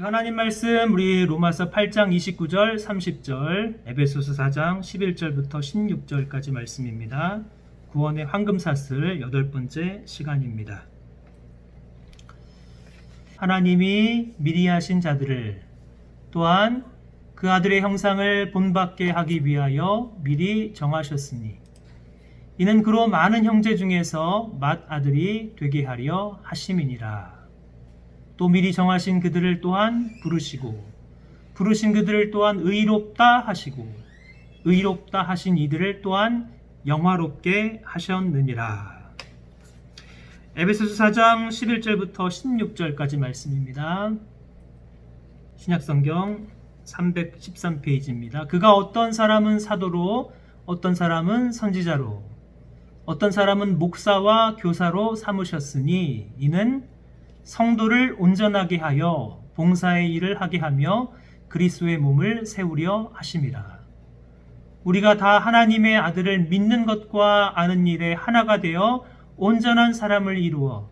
하나님 말씀 우리 로마서 8장 29절 30절 에베소서 4장 11절부터 16절까지 말씀입니다. 구원의 황금사슬 8번째 시간입니다. 하나님이 미리 하신 자들을 또한 그 아들의 형상을 본받게 하기 위하여 미리 정하셨으니 이는 그로 많은 형제 중에서 맏아들이 되게 하려 하심이니라. 또 미리 정하신 그들을 또한 부르시고 부르신 그들을 또한 의롭다 하시고 의롭다 하신 이들을 또한 영화롭게 하셨느니라. 에베소서 4장 11절부터 16절까지 말씀입니다. 신약성경 313페이지입니다. 그가 어떤 사람은 사도로 어떤 사람은 선지자로 어떤 사람은 목사와 교사로 삼으셨으니 이는 성도를 온전하게 하여 봉사의 일을 하게 하며 그리스도의 몸을 세우려 하심이라. 우리가 다 하나님의 아들을 믿는 것과 아는 일에 하나가 되어 온전한 사람을 이루어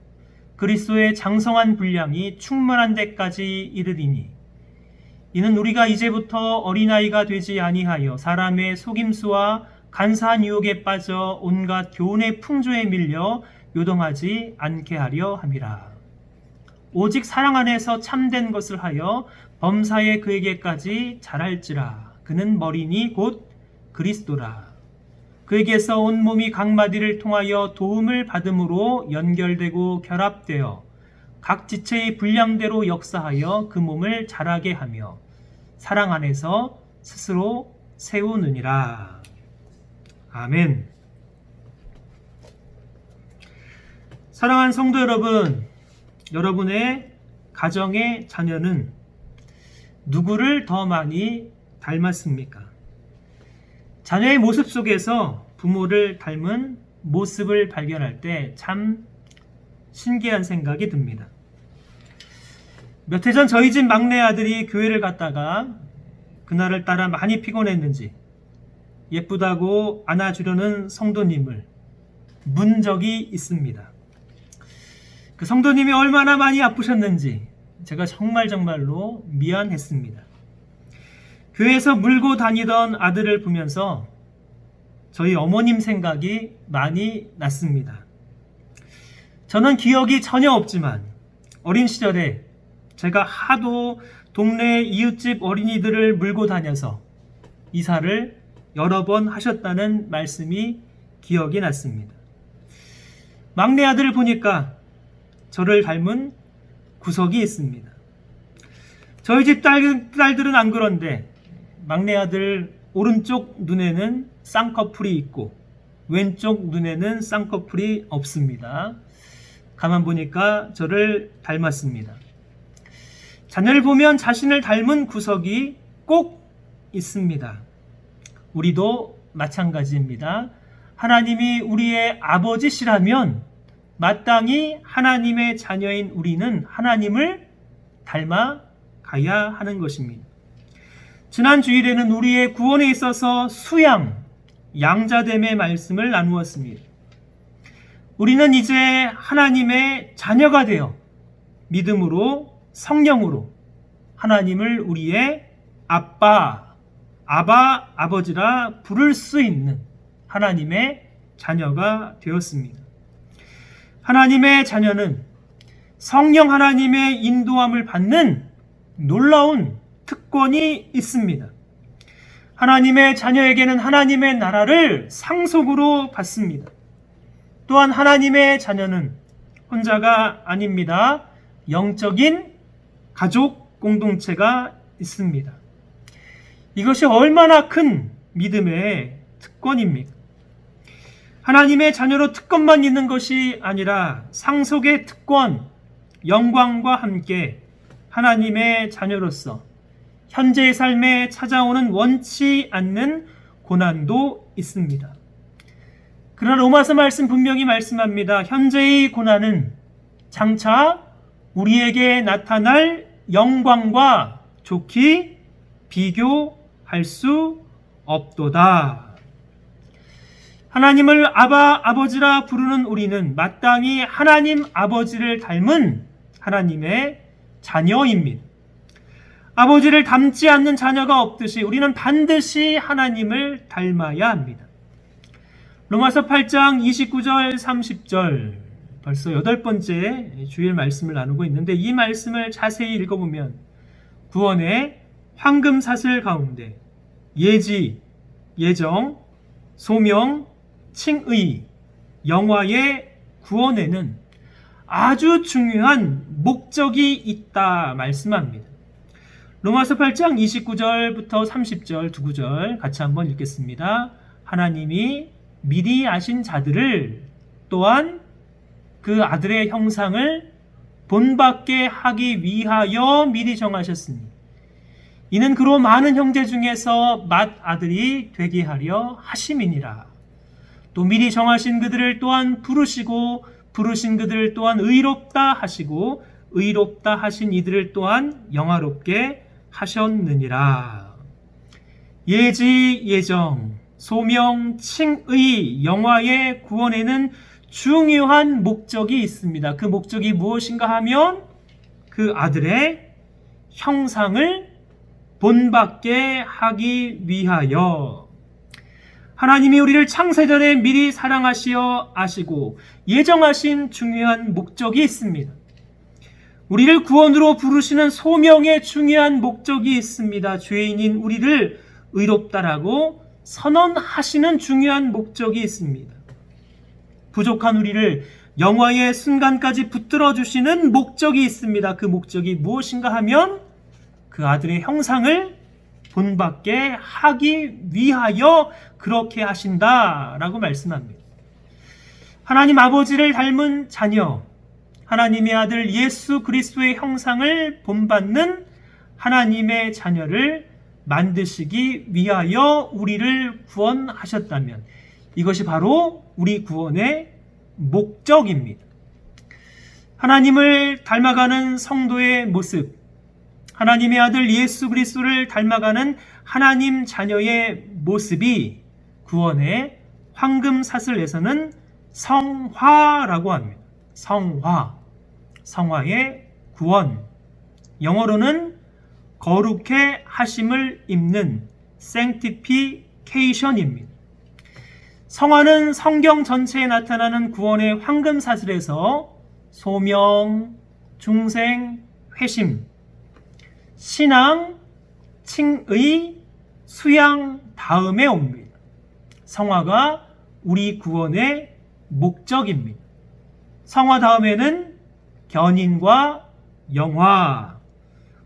그리스도의 장성한 분량이 충만한 데까지 이르리니 이는 우리가 이제부터 어린아이가 되지 아니하여 사람의 속임수와 간사한 유혹에 빠져 온갖 교훈의 풍조에 밀려 요동하지 않게 하려 함이라. 오직 사랑 안에서 참된 것을 하여 범사에 그에게까지 자랄지라. 그는 머리니 곧 그리스도라. 그에게서 온 몸이 각 마디를 통하여 도움을 받음으로 연결되고 결합되어 각 지체의 분량대로 역사하여 그 몸을 자라게 하며 사랑 안에서 스스로 세우느니라. 아멘. 사랑하는 성도 여러분, 여러분의 가정의 자녀는 누구를 더 많이 닮았습니까? 자녀의 모습 속에서 부모를 닮은 모습을 발견할 때 참 신기한 생각이 듭니다. 몇 해 전 저희 집 막내 아들이 교회를 갔다가 그날을 따라 많이 피곤했는지 예쁘다고 안아주려는 성도님을 문 적이 있습니다. 그 성도님이 얼마나 많이 아프셨는지 제가 정말로 미안했습니다. 교회에서 물고 다니던 아들을 보면서 저희 어머님 생각이 많이 났습니다. 저는 기억이 전혀 없지만 어린 시절에 제가 하도 동네 이웃집 어린이들을 물고 다녀서 이사를 여러 번 하셨다는 말씀이 기억이 났습니다. 막내 아들을 보니까 저를 닮은 구석이 있습니다. 저희 집 딸들은 안 그런데 막내 아들 오른쪽 눈에는 쌍꺼풀이 있고 왼쪽 눈에는 쌍꺼풀이 없습니다. 가만 보니까 저를 닮았습니다. 자녀를 보면 자신을 닮은 구석이 꼭 있습니다. 우리도 마찬가지입니다. 하나님이 우리의 아버지시라면 마땅히 하나님의 자녀인 우리는 하나님을 닮아가야 하는 것입니다. 지난 주일에는 우리의 구원에 있어서 수양, 양자됨의 말씀을 나누었습니다. 우리는 이제 하나님의 자녀가 되어 믿음으로 성령으로 하나님을 우리의 아빠, 아버지라 부를 수 있는 하나님의 자녀가 되었습니다. 하나님의 자녀는 성령 하나님의 인도함을 받는 놀라운 특권이 있습니다. 하나님의 자녀에게는 하나님의 나라를 상속으로 받습니다. 또한 하나님의 자녀는 혼자가 아닙니다. 영적인 가족 공동체가 있습니다. 이것이 얼마나 큰 믿음의 특권입니까? 하나님의 자녀로 특권만 있는 것이 아니라 상속의 특권, 영광과 함께 하나님의 자녀로서 현재의 삶에 찾아오는 원치 않는 고난도 있습니다. 그러나 로마서 말씀 분명히 말씀합니다. 현재의 고난은 장차 우리에게 나타날 영광과 좋게 비교할 수 없도다. 하나님을 아버지라 부르는 우리는 마땅히 하나님 아버지를 닮은 하나님의 자녀입니다. 아버지를 닮지 않는 자녀가 없듯이 우리는 반드시 하나님을 닮아야 합니다. 로마서 8장 29절 30절 벌써 8번째 주일 말씀을 나누고 있는데 이 말씀을 자세히 읽어보면 구원의 황금사슬 가운데 예지, 예정, 소명, 칭의, 영화의 구원에는 아주 중요한 목적이 있다 말씀합니다. 로마서 8장 29절부터 30절 두 구절 같이 한번 읽겠습니다. 하나님이 미리 아신 자들을 또한 그 아들의 형상을 본받게 하기 위하여 미리 정하셨으니 이는 그로 많은 형제 중에서 맏아들이 되게 하려 하심이니라. 또 미리 정하신 그들을 또한 부르시고 부르신 그들을 또한 의롭다 하시고 의롭다 하신 이들을 또한 영화롭게 하셨느니라. 예지, 예정, 소명, 칭의, 영화의 구원에는 중요한 목적이 있습니다. 그 목적이 무엇인가 하면 그 아들의 형상을 본받게 하기 위하여 하나님이 우리를 창세전에 미리 사랑하시어 아시고 예정하신 중요한 목적이 있습니다. 우리를 구원으로 부르시는 소명의 중요한 목적이 있습니다. 죄인인 우리를 의롭다라고 선언하시는 중요한 목적이 있습니다. 부족한 우리를 영화의 순간까지 붙들어 주시는 목적이 있습니다. 그 목적이 무엇인가 하면 그 아들의 형상을 본받게 하기 위하여 그렇게 하신다라고 말씀합니다. 하나님 아버지를 닮은 자녀, 하나님의 아들 예수 그리스도의 형상을 본받는 하나님의 자녀를 만드시기 위하여 우리를 구원하셨다면 이것이 바로 우리 구원의 목적입니다. 하나님을 닮아가는 성도의 모습, 하나님의 아들 예수 그리스도를 닮아가는 하나님 자녀의 모습이 구원의 황금사슬에서는 성화라고 합니다. 성화, 성화의 구원, 영어로는 거룩해 하심을 입는 sanctification입니다. 성화는 성경 전체에 나타나는 구원의 황금사슬에서 소명, 중생, 회심, 신앙, 칭의, 수양 다음에 옵니다. 성화가 우리 구원의 목적입니다. 성화 다음에는 견인과 영화,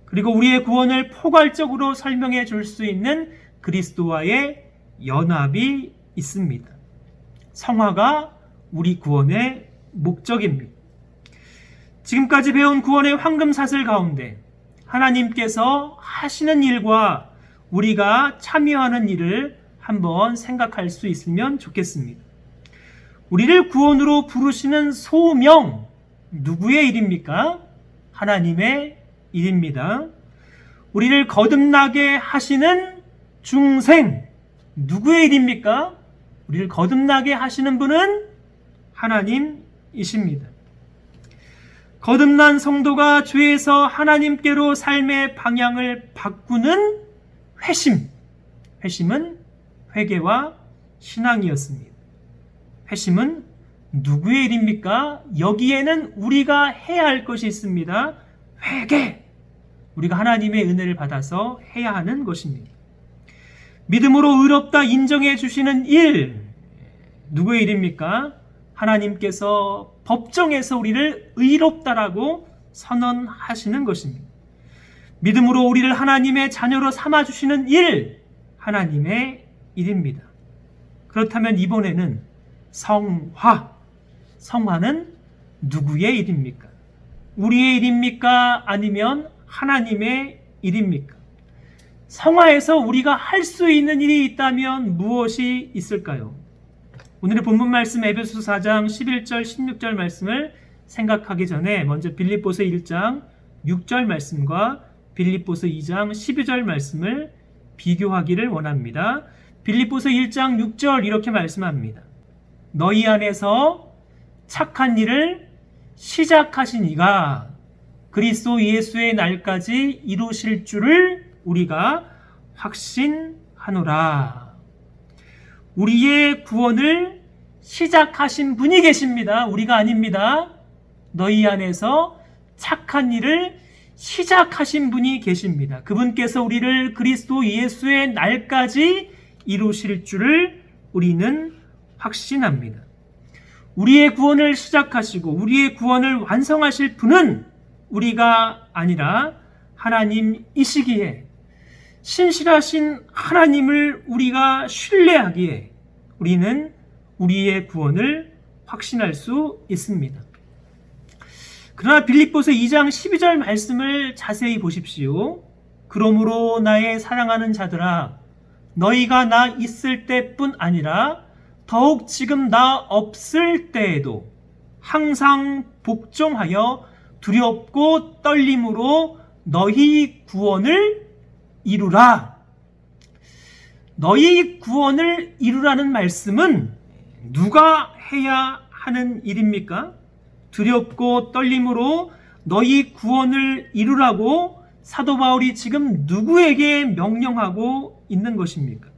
그리고 우리의 구원을 포괄적으로 설명해 줄 수 있는 그리스도와의 연합이 있습니다. 성화가 우리 구원의 목적입니다. 지금까지 배운 구원의 황금사슬 가운데 하나님께서 하시는 일과 우리가 참여하는 일을 한번 생각할 수 있으면 좋겠습니다. 우리를 구원으로 부르시는 소명, 누구의 일입니까? 하나님의 일입니다. 우리를 거듭나게 하시는 중생, 누구의 일입니까? 우리를 거듭나게 하시는 분은 하나님이십니다. 거듭난 성도가 죄에서 하나님께로 삶의 방향을 바꾸는 회심, 회심은 회개와 신앙이었습니다. 회심은 누구의 일입니까? 여기에는 우리가 해야 할 것이 있습니다. 회개! 우리가 하나님의 은혜를 받아서 해야 하는 것입니다. 믿음으로 의롭다 인정해 주시는 일, 누구의 일입니까? 하나님께서 법정에서 우리를 의롭다라고 선언하시는 것입니다. 믿음으로 우리를 하나님의 자녀로 삼아주시는 일, 하나님의 일입니다. 그렇다면 이번에는 성화, 성화는 누구의 일입니까? 우리의 일입니까? 아니면 하나님의 일입니까? 성화에서 우리가 할 수 있는 일이 있다면 무엇이 있을까요? 오늘의 본문 말씀 에베소서 4장 11절 16절 말씀을 생각하기 전에 먼저 빌립보서 1장 6절 말씀과 빌립보서 2장 12절 말씀을 비교하기를 원합니다. 빌립보서 1장 6절 이렇게 말씀합니다. 너희 안에서 착한 일을 시작하신 이가 그리스도 예수의 날까지 이루실 줄을 우리가 확신하노라. 우리의 구원을 시작하신 분이 계십니다. 우리가 아닙니다. 너희 안에서 착한 일을 시작하신 분이 계십니다. 그분께서 우리를 그리스도 예수의 날까지 이루실 줄을 우리는 확신합니다. 우리의 구원을 시작하시고 우리의 구원을 완성하실 분은 우리가 아니라 하나님이시기에, 신실하신 하나님을 우리가 신뢰하기에 우리는 우리의 구원을 확신할 수 있습니다. 그러나 빌립보서 2장 12절 말씀을 자세히 보십시오. 그러므로 나의 사랑하는 자들아, 너희가 나 있을 때뿐 아니라 더욱 지금 나 없을 때에도 항상 복종하여 두렵고 떨림으로 너희 구원을 이루라. 너희 구원을 이루라는 말씀은 누가 해야 하는 일입니까? 두렵고 떨림으로 너희 구원을 이루라고 사도 바울이 지금 누구에게 명령하고 있는 것입니까?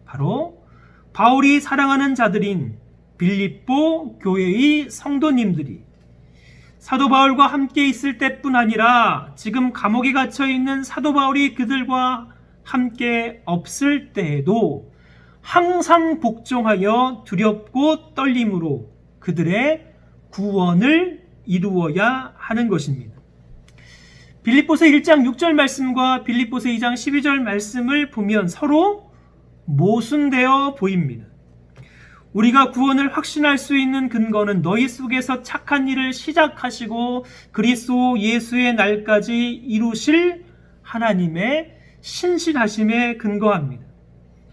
바로 바울이 사랑하는 자들인 빌립보 교회의 성도님들이 사도 바울과 함께 있을 때뿐 아니라 지금 감옥에 갇혀 있는 사도 바울이 그들과 함께 없을 때에도 항상 복종하여 두렵고 떨림으로 그들의 구원을 이루어야 하는 것입니다. 빌립보서 1장 6절 말씀과 빌립보서 2장 12절 말씀을 보면 서로 모순되어 보입니다. 우리가 구원을 확신할 수 있는 근거는 너희 속에서 착한 일을 시작하시고 그리스도 예수의 날까지 이루실 하나님의 신실하심에 근거합니다.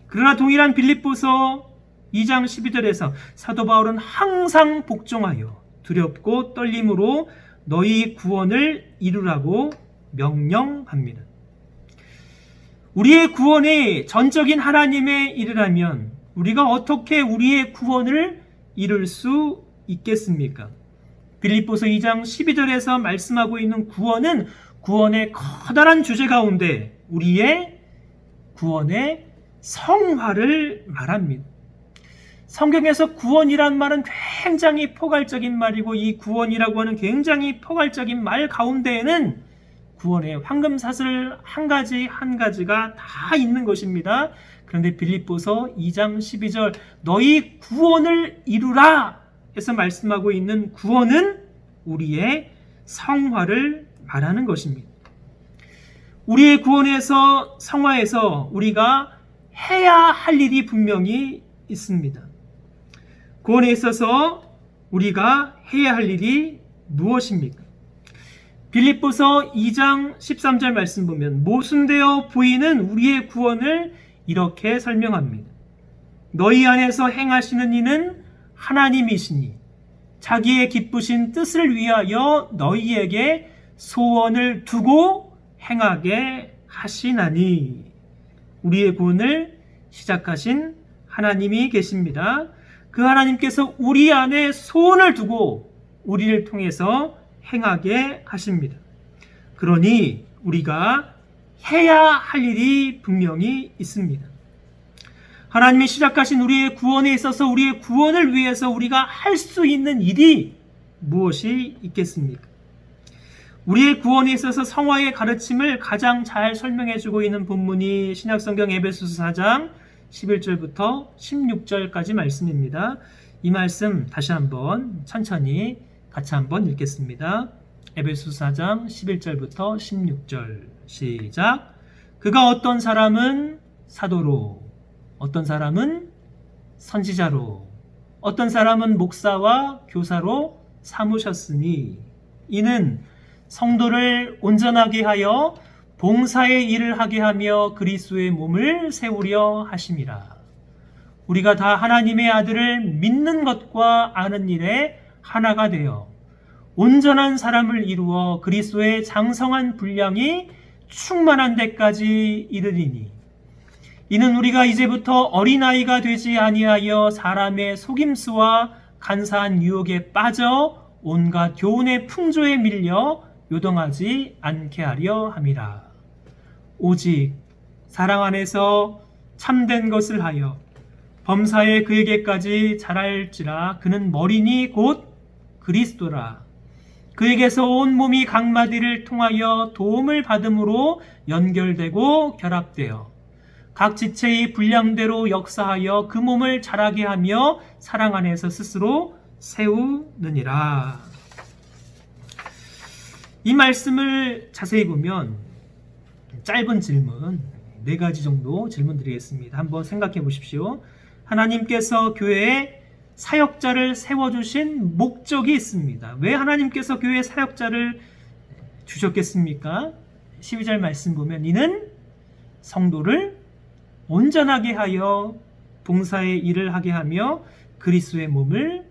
그러나 동일한 빌립보서 2장 12절에서 사도 바울은 항상 복종하여 두렵고 떨림으로 너희 구원을 이루라고 명령합니다. 우리의 구원이 전적인 하나님의 일이라면 우리가 어떻게 우리의 구원을 이룰 수 있겠습니까? 빌립보서 2장 12절에서 말씀하고 있는 구원은 구원의 커다란 주제 가운데 우리의 구원의 성화를 말합니다. 성경에서 구원이란 말은 굉장히 포괄적인 말이고 이 구원이라고 하는 굉장히 포괄적인 말 가운데에는 구원의 황금사슬 한 가지 한 가지가 다 있는 것입니다. 그런데 빌립보서 2장 12절 너희 구원을 이루라 해서 말씀하고 있는 구원은 우리의 성화를 말하는 것입니다. 우리의 구원에서 성화에서 우리가 해야 할 일이 분명히 있습니다. 구원에 있어서 우리가 해야 할 일이 무엇입니까? 빌립보서 2장 13절 말씀 보면 모순되어 보이는 우리의 구원을 이렇게 설명합니다. 너희 안에서 행하시는 이는 하나님이시니 자기의 기쁘신 뜻을 위하여 너희에게 소원을 두고 행하게 하시나니. 우리의 구원을 시작하신 하나님이 계십니다. 그 하나님께서 우리 안에 소원을 두고 우리를 통해서 행하게 하십니다. 그러니 우리가 해야 할 일이 분명히 있습니다. 하나님이 시작하신 우리의 구원에 있어서 우리의 구원을 위해서 우리가 할 수 있는 일이 무엇이 있겠습니까? 우리의 구원에 있어서 성화의 가르침을 가장 잘 설명해주고 있는 본문이 신약성경 에베소서 4장 11절부터 16절까지 말씀입니다. 이 말씀 다시 한번 천천히 같이 한번 읽겠습니다. 에베소서 4장 11절부터 16절 시작. 그가 어떤 사람은 사도로, 어떤 사람은 선지자로, 어떤 사람은 목사와 교사로 삼으셨으니 이는 성도를 온전하게 하여 봉사의 일을 하게 하며 그리스도의 몸을 세우려 하심이라. 우리가 다 하나님의 아들을 믿는 것과 아는 일에 하나가 되어 온전한 사람을 이루어 그리스도의 장성한 분량이 충만한 데까지 이르리니 이는 우리가 이제부터 어린아이가 되지 아니하여 사람의 속임수와 간사한 유혹에 빠져 온갖 교훈의 풍조에 밀려 요동하지 않게 하려 함이라. 오직 사랑 안에서 참된 것을 하여 범사에 그에게까지 자랄지라. 그는 머리니 곧 그리스도라. 그에게서 온 몸이 각 마디를 통하여 도움을 받음으로 연결되고 결합되어 각 지체의 분량대로 역사하여 그 몸을 자라게 하며 사랑 안에서 스스로 세우느니라. 이 말씀을 자세히 보면 짧은 질문 4가지 정도 질문 드리겠습니다. 한번 생각해 보십시오. 하나님께서 교회에 사역자를 세워주신 목적이 있습니다. 왜 하나님께서 교회에 사역자를 주셨겠습니까? 12절 말씀 보면 이는 성도를 온전하게 하여 봉사의 일을 하게 하며 그리스도의 몸을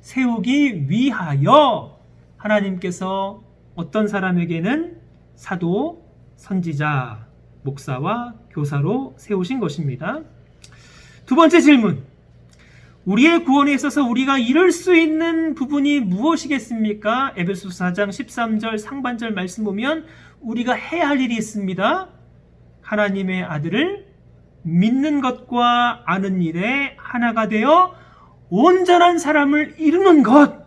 세우기 위하여 하나님께서 어떤 사람에게는 사도, 선지자, 목사와 교사로 세우신 것입니다. 두 번째 질문. 우리의 구원에 있어서 우리가 이룰 수 있는 부분이 무엇이겠습니까? 에베소서 4장 13절 상반절 말씀 보면 우리가 해야 할 일이 있습니다. 하나님의 아들을 믿는 것과 아는 일에 하나가 되어 온전한 사람을 이루는 것.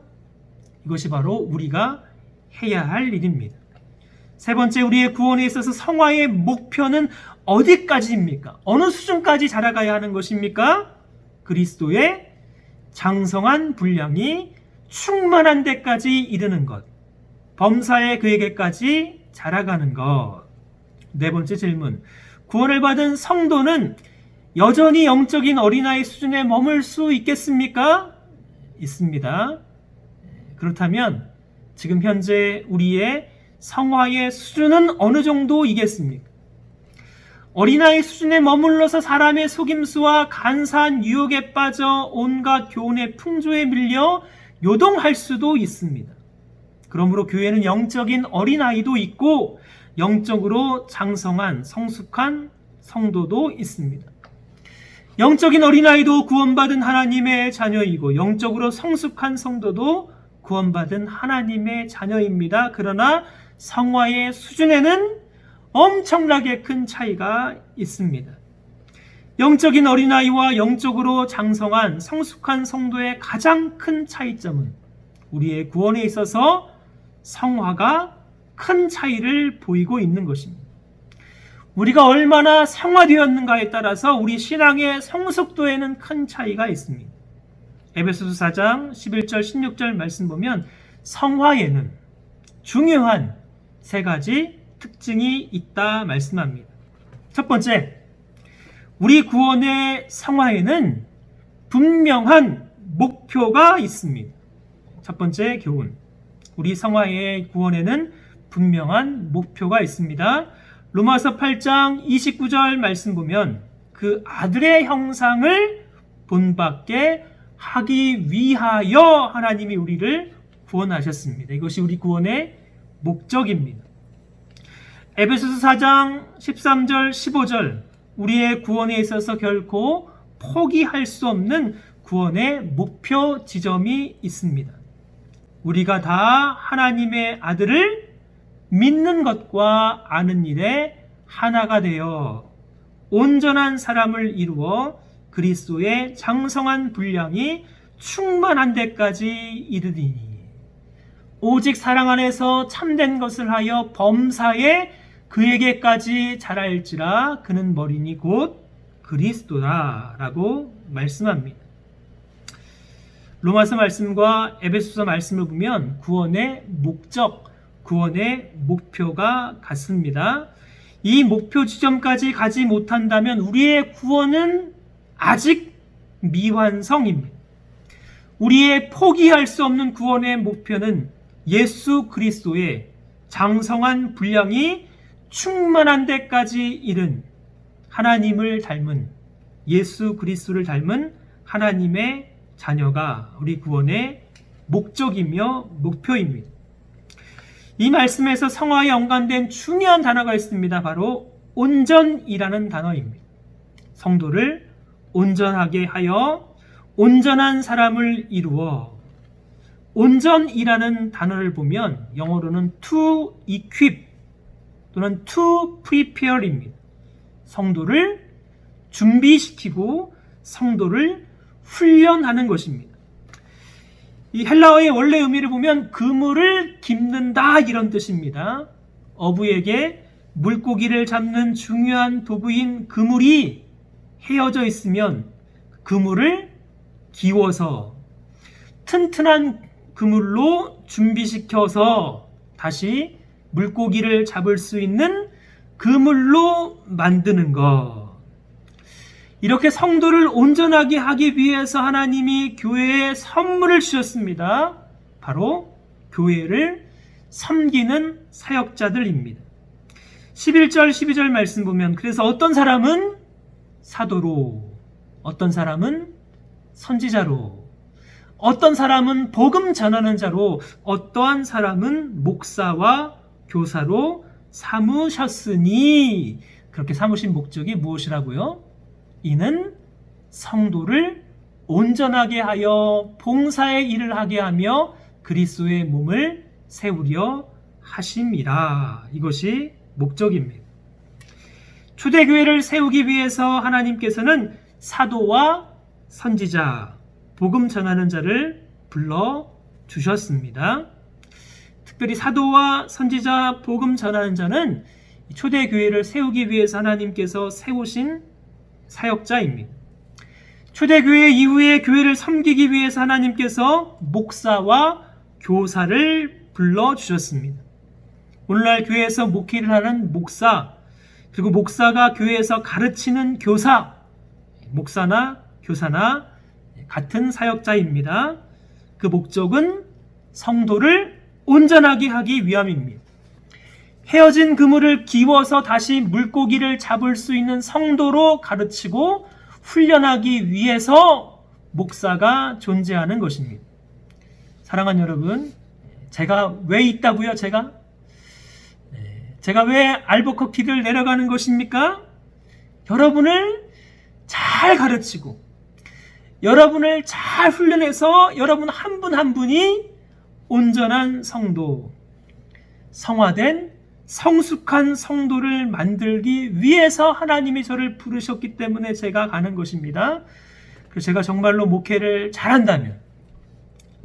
이것이 바로 우리가 해야 할 일입니다. 세 번째, 우리의 구원에 있어서 성화의 목표는 어디까지입니까? 어느 수준까지 자라가야 하는 것입니까? 그리스도의 장성한 분량이 충만한 데까지 이르는 것. 범사에 그에게까지 자라가는 것. 네 번째 질문. 구원을 받은 성도는 여전히 영적인 어린아이 수준에 머물 수 있겠습니까? 있습니다. 그렇다면 지금 현재 우리의 성화의 수준은 어느 정도이겠습니까? 어린아이 수준에 머물러서 사람의 속임수와 간사한 유혹에 빠져 온갖 교훈의 풍조에 밀려 요동할 수도 있습니다. 그러므로 교회는 영적인 어린아이도 있고 영적으로 장성한 성숙한 성도도 있습니다. 영적인 어린아이도 구원받은 하나님의 자녀이고 영적으로 성숙한 성도도 구원받은 하나님의 자녀입니다. 그러나 성화의 수준에는 엄청나게 큰 차이가 있습니다. 영적인 어린아이와 영적으로 장성한 성숙한 성도의 가장 큰 차이점은 우리의 구원에 있어서 성화가 큰 차이를 보이고 있는 것입니다. 우리가 얼마나 성화되었는가에 따라서 우리 신앙의 성숙도에는 큰 차이가 있습니다. 에베소서 4장 11절 16절 말씀 보면 성화에는 중요한 3가지 특징이 있다 말씀합니다. 첫 번째, 우리 구원의 성화에는 분명한 목표가 있습니다. 첫 번째 교훈, 우리 성화의 구원에는 분명한 목표가 있습니다. 로마서 8장 29절 말씀 보면 그 아들의 형상을 본받게 하기 위하여 하나님이 우리를 구원하셨습니다. 이것이 우리 구원의 목적입니다. 에베소서 4장 13절 15절 우리의 구원에 있어서 결코 포기할 수 없는 구원의 목표 지점이 있습니다. 우리가 다 하나님의 아들을 믿는 것과 아는 일에 하나가 되어 온전한 사람을 이루어 그리스도의 장성한 분량이 충만한 데까지 이르리니 오직 사랑 안에서 참된 것을 하여 범사에 그에게까지 자랄지라. 그는 머리니 곧 그리스도라 라고 말씀합니다. 로마서 말씀과 에베소서 말씀을 보면 구원의 목적, 구원의 목표가 같습니다. 이 목표 지점까지 가지 못한다면 우리의 구원은 아직 미완성입니다. 우리의 포기할 수 없는 구원의 목표는 예수 그리스도의 장성한 분량이 충만한 데까지 이른 하나님을 닮은 예수 그리스도를 닮은 하나님의 자녀가 우리 구원의 목적이며 목표입니다. 이 말씀에서 성화에 연관된 중요한 단어가 있습니다. 바로 온전이라는 단어입니다. 성도를 온전하게 하여 온전한 사람을 이루어 온전이라는 단어를 보면 영어로는 to equip 또는 to prepare입니다. 성도를 준비시키고 성도를 훈련하는 것입니다. 이 헬라어의 원래 의미를 보면 그물을 깁는다 이런 뜻입니다. 어부에게 물고기를 잡는 중요한 도구인 그물이 헤어져 있으면 그물을 기워서 튼튼한 그물로 준비시켜서 다시 물고기를 잡을 수 있는 그물로 만드는 것. 이렇게 성도를 온전하게 하기 위해서 하나님이 교회에 선물을 주셨습니다. 바로 교회를 섬기는 사역자들입니다. 11절 12절 말씀 보면 그래서 어떤 사람은 사도로, 어떤 사람은 선지자로, 어떤 사람은 복음 전하는 자로, 어떠한 사람은 목사와 교사로 삼으셨으니, 그렇게 삼으신 목적이 무엇이라고요? 이는 성도를 온전하게 하여 봉사의 일을 하게 하며 그리스도의 몸을 세우려 하심이라. 이것이 목적입니다. 초대교회를 세우기 위해서 하나님께서는 사도와 선지자, 복음 전하는 자를 불러주셨습니다. 특별히 사도와 선지자, 복음 전하는 자는 초대교회를 세우기 위해서 하나님께서 세우신 사역자입니다. 초대교회 이후에 교회를 섬기기 위해서 하나님께서 목사와 교사를 불러주셨습니다. 오늘날 교회에서 목회를 하는 목사, 그리고 목사가 교회에서 가르치는 교사, 목사나 교사나 같은 사역자입니다. 그 목적은 성도를 온전하게 하기 위함입니다. 헤어진 그물을 기워서 다시 물고기를 잡을 수 있는 성도로 가르치고 훈련하기 위해서 목사가 존재하는 것입니다. 사랑하는 여러분, 제가 왜 있다고요? 제가 왜 알버커키를 내려가는 것입니까? 여러분을 잘 가르치고 여러분을 잘 훈련해서 여러분 한 분 한 분이 온전한 성도, 성화된 성숙한 성도를 만들기 위해서 하나님이 저를 부르셨기 때문에 제가 가는 것입니다. 그래서 제가 정말로 목회를 잘한다면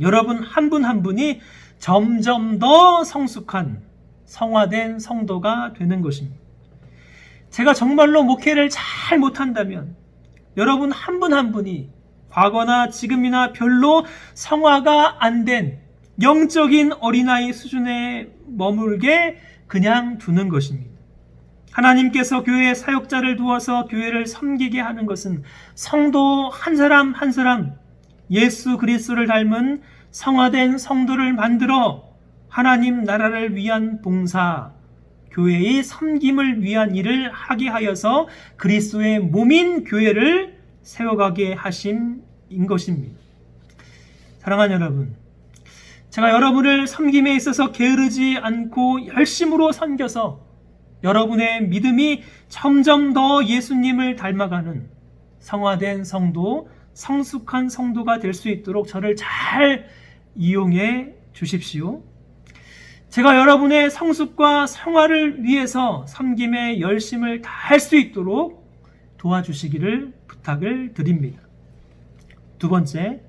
여러분 한 분 한 분이 점점 더 성숙한 성화된 성도가 되는 것입니다. 제가 정말로 목회를 잘 못한다면 여러분 한 분 한 분이 과거나 지금이나 별로 성화가 안 된 영적인 어린아이 수준에 머물게 그냥 두는 것입니다. 하나님께서 교회에 사역자를 두어서 교회를 섬기게 하는 것은 성도 한 사람 한 사람 예수 그리스도를 닮은 성화된 성도를 만들어 하나님 나라를 위한 봉사, 교회의 섬김을 위한 일을 하게 하여서 그리스도의 몸인 교회를 세워가게 하심인 것입니다. 사랑하는 여러분, 제가 여러분을 섬김에 있어서 게으르지 않고 열심으로 섬겨서 여러분의 믿음이 점점 더 예수님을 닮아가는 성화된 성도, 성숙한 성도가 될 수 있도록 저를 잘 이용해 주십시오. 제가 여러분의 성숙과 성화를 위해서 섬김의 열심을 다할 수 있도록 도와주시기를 부탁을 드립니다. 두 번째,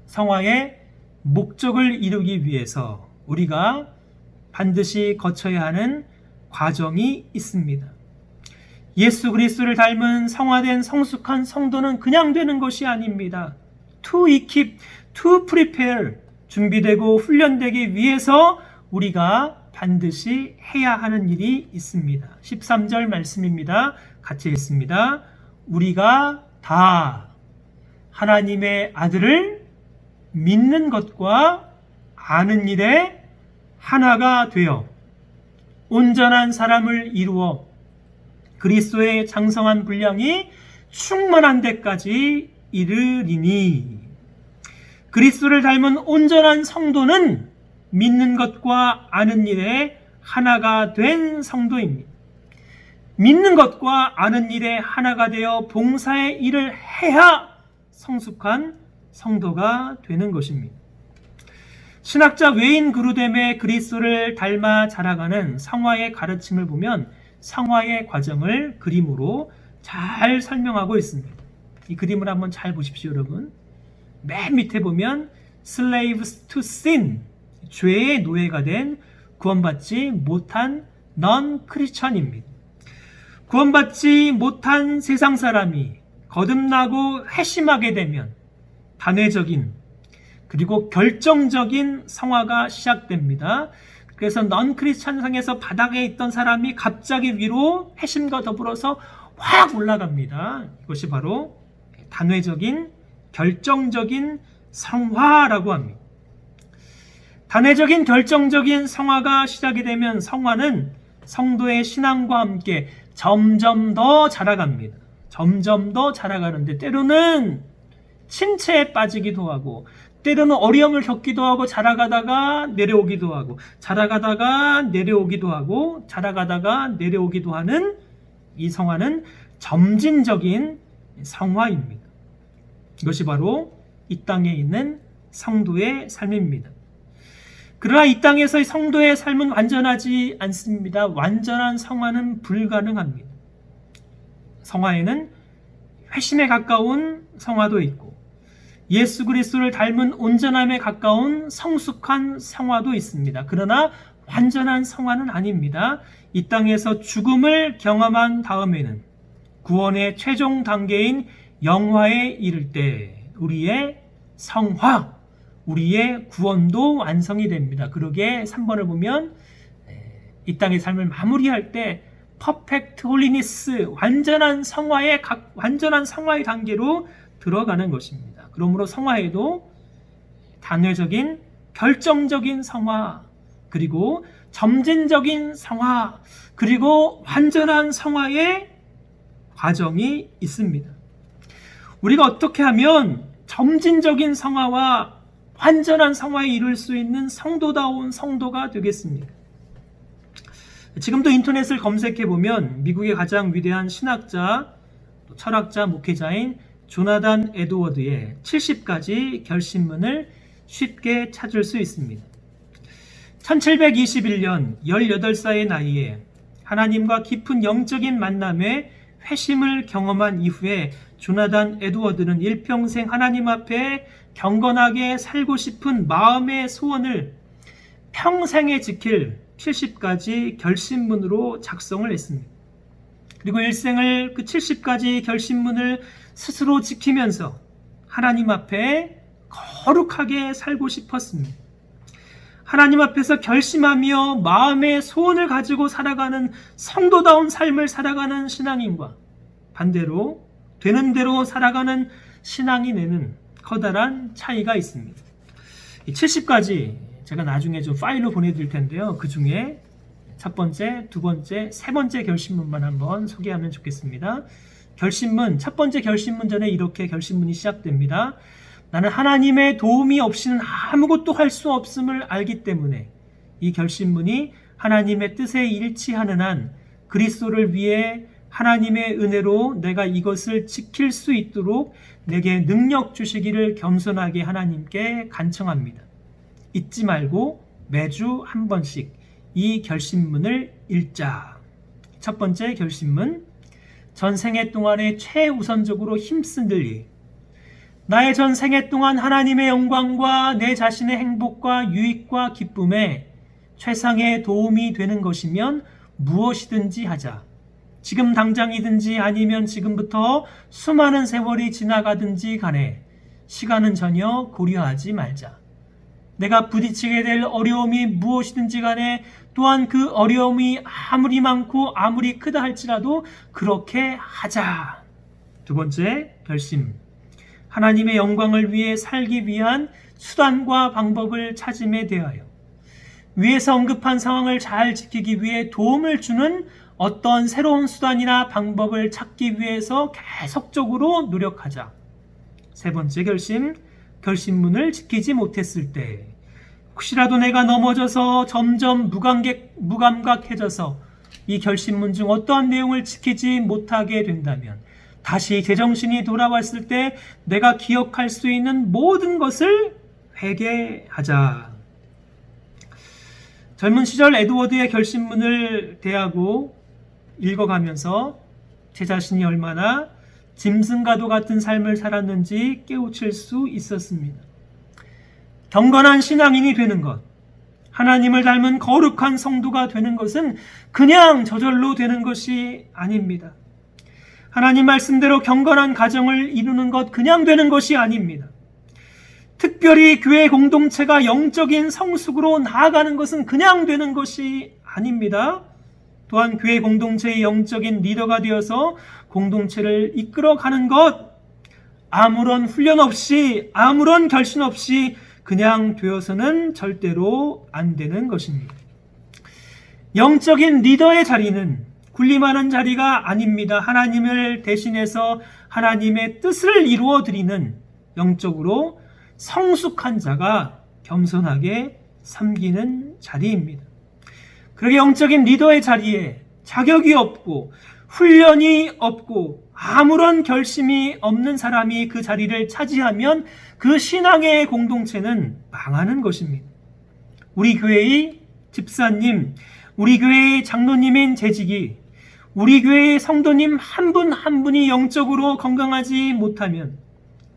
성화의 목적을 이루기 위해서 우리가 반드시 거쳐야 하는 과정이 있습니다. 예수 그리스도를 닮은 성화된 성숙한 성도는 그냥 되는 것이 아닙니다. To equip, to prepare, 준비되고 훈련되기 위해서 우리가 반드시 해야 하는 일이 있습니다. 13절 말씀입니다. 같이 읽습니다. 우리가 다 하나님의 아들을 믿는 것과 아는 일에 하나가 되어 온전한 사람을 이루어 그리스도의 장성한 분량이 충만한 데까지 이르리니. 그리스도를 닮은 온전한 성도는 믿는 것과 아는 일에 하나가 된 성도입니다. 믿는 것과 아는 일에 하나가 되어 봉사의 일을 해야 성숙한 성도가 되는 것입니다. 신학자 웨인 그루뎀의 그리스도를 닮아 자라가는 성화의 가르침을 보면 성화의 과정을 그림으로 잘 설명하고 있습니다. 이 그림을 한번 잘 보십시오, 여러분. 맨 밑에 보면 slaves to sin, 죄의 노예가 된 구원받지 못한 non-크리스천입니다. 구원받지 못한 세상 사람이 거듭나고 회심하게 되면 단회적인 그리고 결정적인 성화가 시작됩니다. 그래서 non-크리스천 상에서 바닥에 있던 사람이 갑자기 위로 회심과 더불어서 확 올라갑니다. 이것이 바로 단회적인 결정적인 성화라고 합니다. 단회적인 결정적인 성화가 시작이 되면 성화는 성도의 신앙과 함께 점점 더 자라갑니다. 점점 더 자라가는데 때로는 침체에 빠지기도 하고 때로는 어려움을 겪기도 하고 자라가다가 내려오기도 하고 자라가다가 내려오기도 하고 자라가다가 내려오기도 하는 이 성화는 점진적인 성화입니다. 이것이 바로 이 땅에 있는 성도의 삶입니다. 그러나 이 땅에서의 성도의 삶은 완전하지 않습니다. 완전한 성화는 불가능합니다. 성화에는 회심에 가까운 성화도 있고 예수 그리스도를 닮은 온전함에 가까운 성숙한 성화도 있습니다. 그러나 완전한 성화는 아닙니다. 이 땅에서 죽음을 경험한 다음에는 구원의 최종 단계인 영화에 이를 때 우리의 성화, 우리의 구원도 완성이 됩니다. 그러기에 3번을 보면 이 땅의 삶을 마무리할 때 퍼펙트 홀리니스, 완전한 성화의 단계로 들어가는 것입니다. 그러므로 성화에도 단회적인 결정적인 성화, 그리고 점진적인 성화, 그리고 완전한 성화의 과정이 있습니다. 우리가 어떻게 하면 점진적인 성화와 완전한 성화에 이룰 수 있는 성도다운 성도가 되겠습니까? 지금도 인터넷을 검색해 보면 미국의 가장 위대한 신학자, 철학자, 목회자인 조나단 에드워드의 70가지 결심문을 쉽게 찾을 수 있습니다. 1721년 18살의 나이에 하나님과 깊은 영적인 만남에 회심을 경험한 이후에 조나단 에드워드는 일평생 하나님 앞에 경건하게 살고 싶은 마음의 소원을 평생에 지킬 70가지 결심문으로 작성을 했습니다. 그리고 일생을 그 70가지 결심문을 스스로 지키면서 하나님 앞에 거룩하게 살고 싶었습니다. 하나님 앞에서 결심하며 마음의 소원을 가지고 살아가는 성도다운 삶을 살아가는 신앙인과 반대로 되는 대로 살아가는 신앙이 내는 커다란 차이가 있습니다. 이 70가지 제가 나중에 좀 파일로 보내드릴 텐데요. 그 중에 첫 번째, 두 번째, 세 번째 결심문만 한번 소개하면 좋겠습니다. 결심문, 첫 번째 결심문 전에 이렇게 결심문이 시작됩니다. 나는 하나님의 도움이 없이는 아무것도 할 수 없음을 알기 때문에 이 결심문이 하나님의 뜻에 일치하는 한 그리스도를 위해 하나님의 은혜로 내가 이것을 지킬 수 있도록 내게 능력 주시기를 겸손하게 하나님께 간청합니다. 잊지 말고 매주 한 번씩 이 결심문을 읽자. 첫 번째 결심문, 전생애 동안에 최우선적으로 힘쓴 일, 나의 전생애 동안 하나님의 영광과 내 자신의 행복과 유익과 기쁨에 최상의 도움이 되는 것이면 무엇이든지 하자. 지금 당장이든지 아니면 지금부터 수많은 세월이 지나가든지 간에 시간은 전혀 고려하지 말자. 내가 부딪히게 될 어려움이 무엇이든지 간에 또한 그 어려움이 아무리 많고 아무리 크다 할지라도 그렇게 하자. 두 번째 결심, 하나님의 영광을 위해 살기 위한 수단과 방법을 찾음에 대하여 위에서 언급한 상황을 잘 지키기 위해 도움을 주는 어떤 새로운 수단이나 방법을 찾기 위해서 계속적으로 노력하자. 세 번째 결심, 결심문을 지키지 못했을 때 혹시라도 내가 넘어져서 점점 무감각해져서 이 결심문 중 어떠한 내용을 지키지 못하게 된다면 다시 제정신이 돌아왔을 때 내가 기억할 수 있는 모든 것을 회개하자. 젊은 시절 에드워드의 결심문을 대하고 읽어가면서 제 자신이 얼마나 짐승과도 같은 삶을 살았는지 깨우칠 수 있었습니다. 경건한 신앙인이 되는 것, 하나님을 닮은 거룩한 성도가 되는 것은 그냥 저절로 되는 것이 아닙니다. 하나님 말씀대로 경건한 가정을 이루는 것 그냥 되는 것이 아닙니다. 특별히 교회 공동체가 영적인 성숙으로 나아가는 것은 그냥 되는 것이 아닙니다. 또한 교회 공동체의 영적인 리더가 되어서 공동체를 이끌어가는 것, 아무런 훈련 없이, 아무런 결신 없이 그냥 되어서는 절대로 안 되는 것입니다. 영적인 리더의 자리는 군림하는 자리가 아닙니다. 하나님을 대신해서 하나님의 뜻을 이루어 드리는 영적으로 성숙한 자가 겸손하게 섬기는 자리입니다. 그러게 영적인 리더의 자리에 자격이 없고 훈련이 없고 아무런 결심이 없는 사람이 그 자리를 차지하면 그 신앙의 공동체는 망하는 것입니다. 우리 교회의 집사님, 우리 교회의 장로님인 재직이, 우리 교회의 성도님 한 분 한 분이 영적으로 건강하지 못하면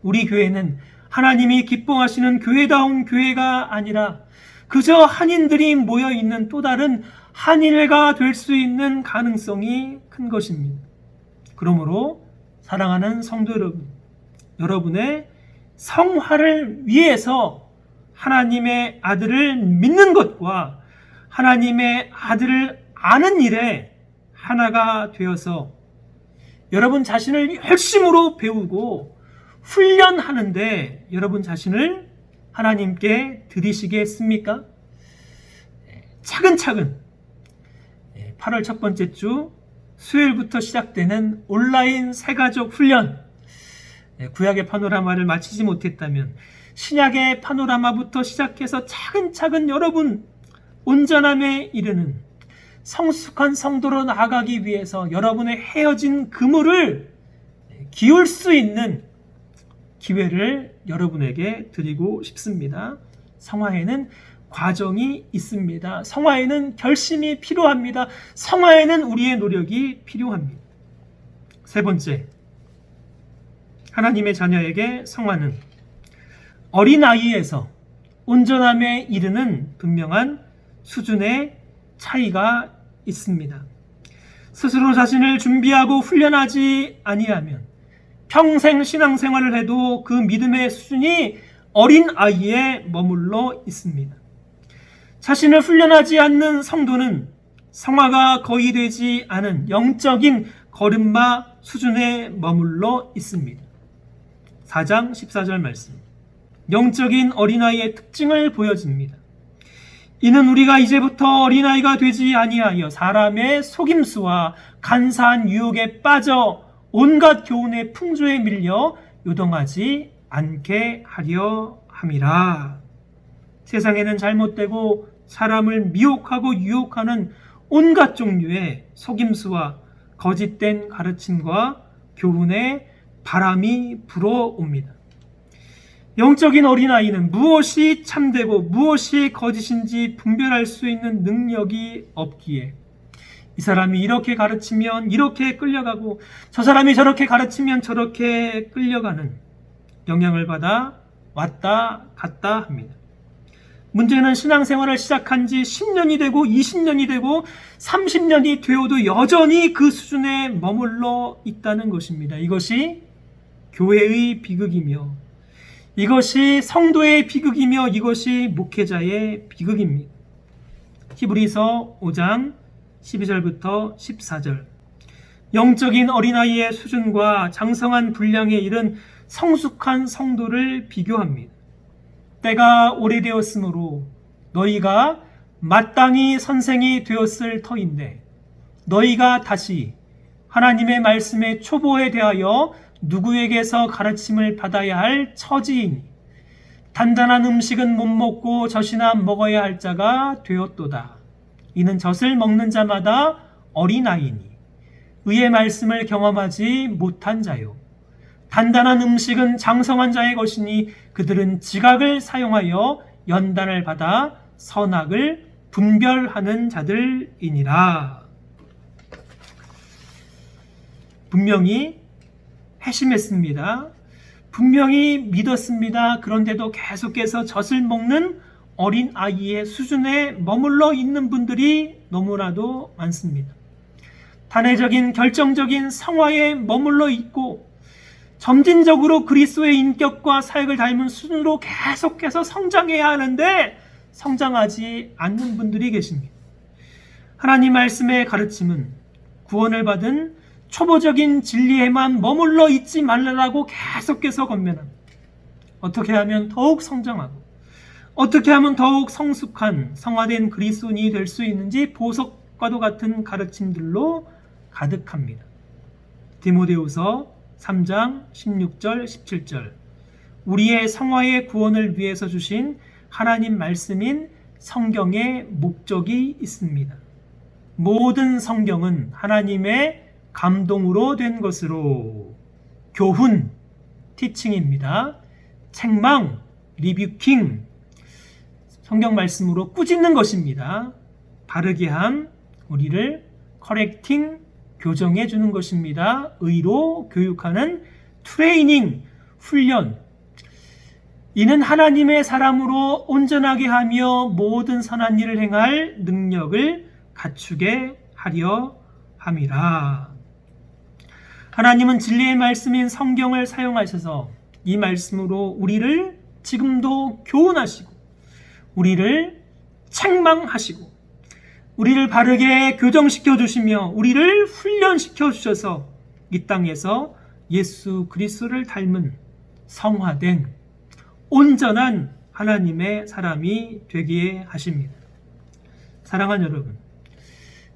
우리 교회는 하나님이 기뻐하시는 교회다운 교회가 아니라 그저 한인들이 모여있는 또 다른 한인회가 될 수 있는 가능성이 큰 것입니다. 그러므로 사랑하는 성도 여러분, 여러분의 성화를 위해서 하나님의 아들을 믿는 것과 하나님의 아들을 아는 일에 하나가 되어서 여러분 자신을 열심으로 배우고 훈련하는데 여러분 자신을 하나님께 드리시겠습니까? 차근차근 8월 첫 번째 주 수요일부터 시작되는 온라인 새가족 훈련, 구약의 파노라마를 마치지 못했다면 신약의 파노라마부터 시작해서 차근차근 여러분 온전함에 이르는 성숙한 성도로 나아가기 위해서 여러분의 헤어진 그물을 기울 수 있는 기회를 여러분에게 드리고 싶습니다. 성화에는 과정이 있습니다. 성화에는 결심이 필요합니다. 성화에는 우리의 노력이 필요합니다. 세 번째, 하나님의 자녀에게 성화는 어린아이에서 온전함에 이르는 분명한 수준의 차이가 있습니다. 스스로 자신을 준비하고 훈련하지 아니하면 평생 신앙생활을 해도 그 믿음의 수준이 어린아이에 머물러 있습니다. 자신을 훈련하지 않는 성도는 성화가 거의 되지 않은 영적인 걸음마 수준에 머물러 있습니다. 4장 14절 말씀, 영적인 어린아이의 특징을 보여줍니다. 이는 우리가 이제부터 어린아이가 되지 아니하여 사람의 속임수와 간사한 유혹에 빠져 온갖 교훈의 풍조에 밀려 요동하지 않게 하려 함이라. 세상에는 잘못되고 사람을 미혹하고 유혹하는 온갖 종류의 속임수와 거짓된 가르침과 교훈의 바람이 불어옵니다. 영적인 어린아이는 무엇이 참되고 무엇이 거짓인지 분별할 수 있는 능력이 없기에 이 사람이 이렇게 가르치면 이렇게 끌려가고 저 사람이 저렇게 가르치면 저렇게 끌려가는 영향을 받아 왔다 갔다 합니다. 문제는 신앙생활을 시작한 지 10년이 되고 20년이 되고 30년이 되어도 여전히 그 수준에 머물러 있다는 것입니다. 이것이 교회의 비극이며 이것이 성도의 비극이며 이것이 목회자의 비극입니다. 히브리서 5장 12절부터 14절, 영적인 어린아이의 수준과 장성한 분량에 이른 성숙한 성도를 비교합니다. 때가 오래되었으므로 너희가 마땅히 선생이 되었을 터인데 너희가 다시 하나님의 말씀의 초보에 대하여 누구에게서 가르침을 받아야 할 처지이니 단단한 음식은 못 먹고 젖이나 먹어야 할 자가 되었도다. 이는 젖을 먹는 자마다 어린아이니 의의 말씀을 경험하지 못한 자요. 단단한 음식은 장성한 자의 것이니 그들은 지각을 사용하여 연단을 받아 선악을 분별하는 자들이니라. 분명히 회심했습니다. 분명히 믿었습니다. 그런데도 계속해서 젖을 먹는 어린 아이의 수준에 머물러 있는 분들이 너무나도 많습니다. 단회적인 결정적인 성화에 머물러 있고 점진적으로 그리스도의 인격과 사역을 닮은 수준으로 계속해서 성장해야 하는데 성장하지 않는 분들이 계십니다. 하나님 말씀의 가르침은 구원을 받은 초보적인 진리에만 머물러 있지 말라고 계속해서 권면합니다. 어떻게 하면 더욱 성장하고 어떻게 하면 더욱 성숙한 성화된 그리스도인이 될 수 있는지 보석과도 같은 가르침들로 가득합니다. 디모데후서 3장 16절 17절 우리의 성화의 구원을 위해서 주신 하나님 말씀인 성경의 목적이 있습니다. 모든 성경은 하나님의 감동으로 된 것으로 교훈, 티칭입니다. 책망, 리뷰킹, 성경 말씀으로 꾸짖는 것입니다. 바르게 함, 우리를 커렉팅, 교정해 주는 것입니다. 의로 교육하는 트레이닝, 훈련. 이는 하나님의 사람으로 온전하게 하며 모든 선한 일을 행할 능력을 갖추게 하려 함이라. 하나님은 진리의 말씀인 성경을 사용하셔서 이 말씀으로 우리를 지금도 교훈하시고 우리를 책망하시고 우리를 바르게 교정시켜 주시며 우리를 훈련시켜 주셔서 이 땅에서 예수 그리스도를 닮은 성화된 온전한 하나님의 사람이 되게 하십니다. 사랑하는 여러분,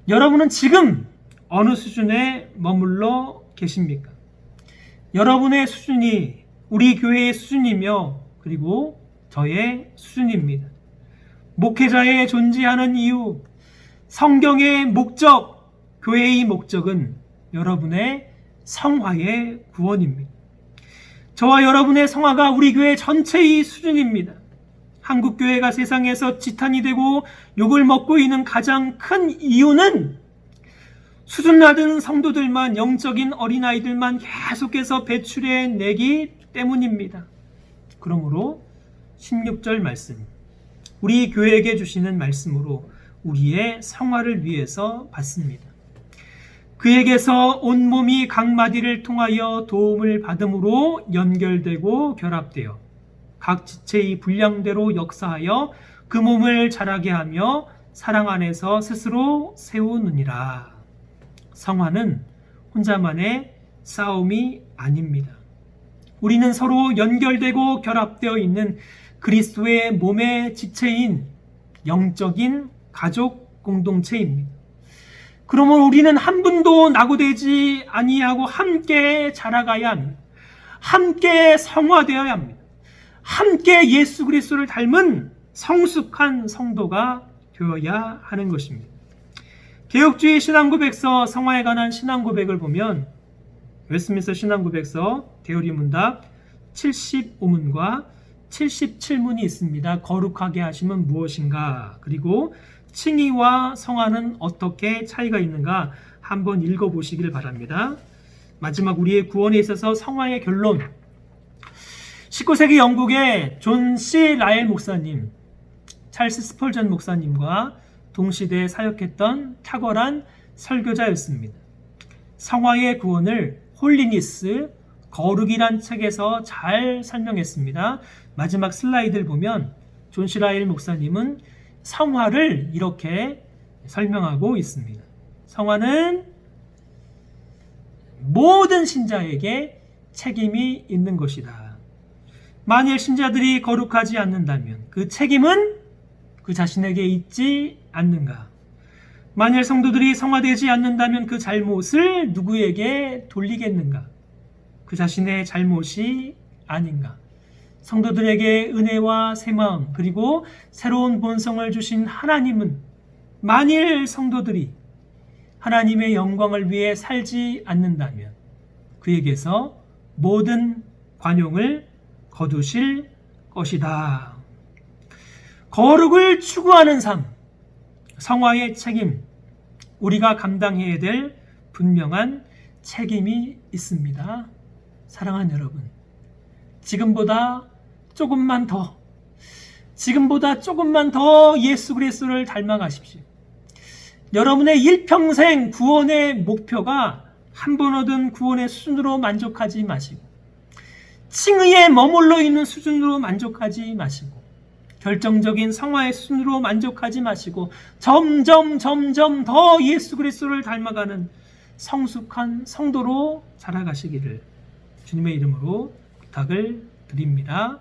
여러분은 지금 어느 수준에 머물러 계십니까? 여러분의 수준이 우리 교회의 수준이며 그리고 저의 수준입니다. 목회자의 존재하는 이유, 성경의 목적, 교회의 목적은 여러분의 성화의 구원입니다. 저와 여러분의 성화가 우리 교회 전체의 수준입니다. 한국교회가 세상에서 지탄이 되고 욕을 먹고 있는 가장 큰 이유는 수준 낮은 성도들만, 영적인 어린아이들만 계속해서 배출해 내기 때문입니다. 그러므로 16절 말씀, 우리 교회에게 주시는 말씀으로 우리의 성화를 위해서 받습니다. 그에게서 온몸이 각 마디를 통하여 도움을 받음으로 연결되고 결합되어 각 지체의 분량대로 역사하여 그 몸을 자라게 하며 사랑 안에서 스스로 세우느니라. 성화는 혼자만의 싸움이 아닙니다. 우리는 서로 연결되고 결합되어 있는 그리스도의 몸의 지체인 영적인 가족 공동체입니다. 그러므로 우리는 한 분도 낙오되지 아니하고 함께 자라가야 합니다. 함께 성화되어야 합니다. 함께 예수 그리스도를 닮은 성숙한 성도가 되어야 하는 것입니다. 개혁주의 신앙고백서 성화에 관한 신앙고백을 보면 웨스트민스터 신앙고백서 대요리 문답 75문과 77문이 있습니다. 거룩하게 하심은 무엇인가? 그리고 칭의와 성화는 어떻게 차이가 있는가? 한번 읽어보시길 바랍니다. 마지막 우리의 구원에 있어서 성화의 결론. 19세기 영국의 존 C. 라엘 목사님, 찰스 스펄전 목사님과 동시대에 사역했던 탁월한 설교자였습니다. 성화의 구원을 홀리니스, 거룩이란 책에서 잘 설명했습니다. 마지막 슬라이드를 보면 존 C. 라엘 목사님은 성화를 이렇게 설명하고 있습니다. 성화는 모든 신자에게 책임이 있는 것이다. 만일 신자들이 거룩하지 않는다면 그 책임은 그 자신에게 있지 않는가? 만일 성도들이 성화되지 않는다면 그 잘못을 누구에게 돌리겠는가? 그 자신의 잘못이 아닌가? 성도들에게 은혜와 새마음 그리고 새로운 본성을 주신 하나님은 만일 성도들이 하나님의 영광을 위해 살지 않는다면 그에게서 모든 관용을 거두실 것이다. 거룩을 추구하는 삶, 성화의 책임, 우리가 감당해야 될 분명한 책임이 있습니다. 사랑하는 여러분, 지금보다 조금만 더 예수 그리스도를 닮아가십시오. 여러분의 일평생 구원의 목표가 한 번 얻은 구원의 수준으로 만족하지 마시고, 칭의에 머물러 있는 수준으로 만족하지 마시고, 결정적인 성화의 수준으로 만족하지 마시고, 점점 더 예수 그리스도를 닮아가는 성숙한 성도로 자라가시기를 주님의 이름으로 부탁을 드립니다.